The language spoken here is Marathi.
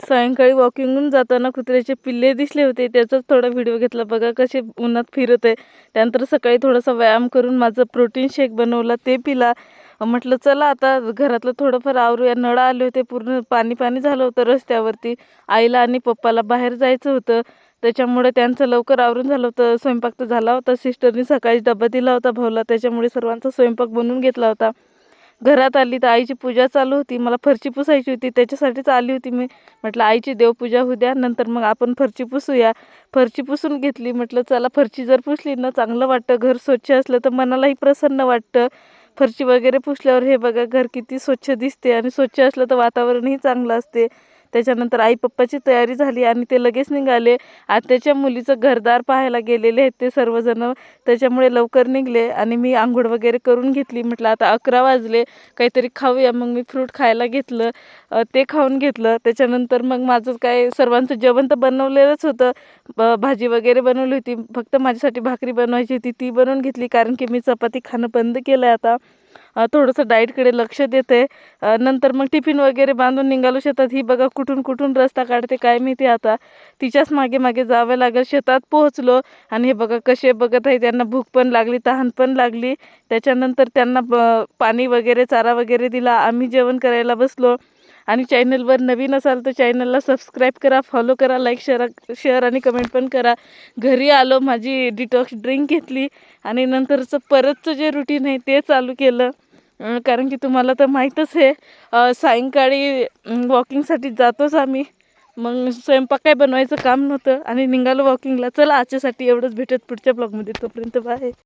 सायंकाळी वॉकिंगहून जाताना कुत्र्याचे पिल्ले दिसले होते, त्याचाच थोडा व्हिडिओ घेतला. बघा कसे उन्हात फिरत आहे. त्यानंतर सकाळी थोडासा व्यायाम करून माझं प्रोटीन शेक बनवला, ते पिला. म्हटलं चला आता घरातलं थोडंफार आवरूया. नळ आले होते, पूर्ण पाणी पाणी झालं होतं रस्त्यावरती. आईला आणि पप्पाला बाहेर जायचं होतं, त्याच्यामुळे त्यांचं लवकर आवरून झालं होतं. स्वयंपाक तर झाला होता, सिस्टरनी सकाळी डबा दिला होता भाऊला, त्याच्यामुळे सर्वांचा स्वयंपाक बनवून घेतला होता. घरात आली तर आईची पूजा चालू होती. मला फरची पुसायची होती, त्याच्यासाठीच आली होती मी. म्हटलं आईची देवपूजा होऊ द्या, नंतर मग आपण फरची पुसूया. फरची पुसून घेतली. म्हटलं चला फरची जर पुसली ना चांगलं वाटतं, घर स्वच्छ असलं तर मनालाही प्रसन्न वाटतं. फरची वगैरे पुसल्यावर हे बघा घर किती स्वच्छ दिसते, आणि स्वच्छ असलं तर वातावरणही चांगलं असते. त्याच्यानंतर आई पप्पाची तयारी झाली आणि ते लगेच निघाले. आत्याच्या मुलीचं घरदार पाहायला गेलेले आहेत ते सर्वजण, त्याच्यामुळे लवकर निघले. आणि मी आंघोळ वगैरे करून घेतली. म्हटलं आता 11 वाजले, काहीतरी खाऊया. मग मी फ्रूट खायला घेतलं, ते खाऊन घेतलं. त्याच्यानंतर मग माझं काय सर्वांचं जेवण तर बनवलेलंच होतं. भाजी वगैरे बनवली होती, फक्त माझ्यासाठी भाकरी बनवायची होती, ती बनवून घेतली. कारण की मी चपाती खाणं बंद केलं आहे आता. थोडंसं डाएटकडे लक्ष देते. नंतर मग टिफिन वगैरे बांधून निघालो शेतात. ही बघा कुठून कुठून रस्ता काढते काय माहिती, आता तिच्याच मागे मागे जावं लागेल. शेतात पोहोचलो आणि हे बघा कसे बघत आहे, त्यांना भूक पण लागली, तहान पण लागली. त्याच्यानंतर त्यांना पाणी वगैरे चारा वगैरे दिला. आम्ही जेवण करायला बसलो. आणि चॅनलवर नवीन असाल तर चॅनलला सबस्क्राईब करा, फॉलो करा, लाईक शेअर आणि कमेंट पण करा. घरी आलो, माझी डिटॉक्स ड्रिंक घेतली आणि नंतरचं परतचं जे रुटीन आहे ते चालू केलं. कारण की तुम्हाला तर माहीतच आहे, सायंकाळी वॉकिंगसाठी जातोच आम्ही. मग स्वयंपाक काय बनवायचं काम नव्हतं आणि निघालो वॉकिंगला. चला आजच्यासाठी एवढंच, भेटत पुढच्या ब्लॉगमध्ये, तोपर्यंत बाय.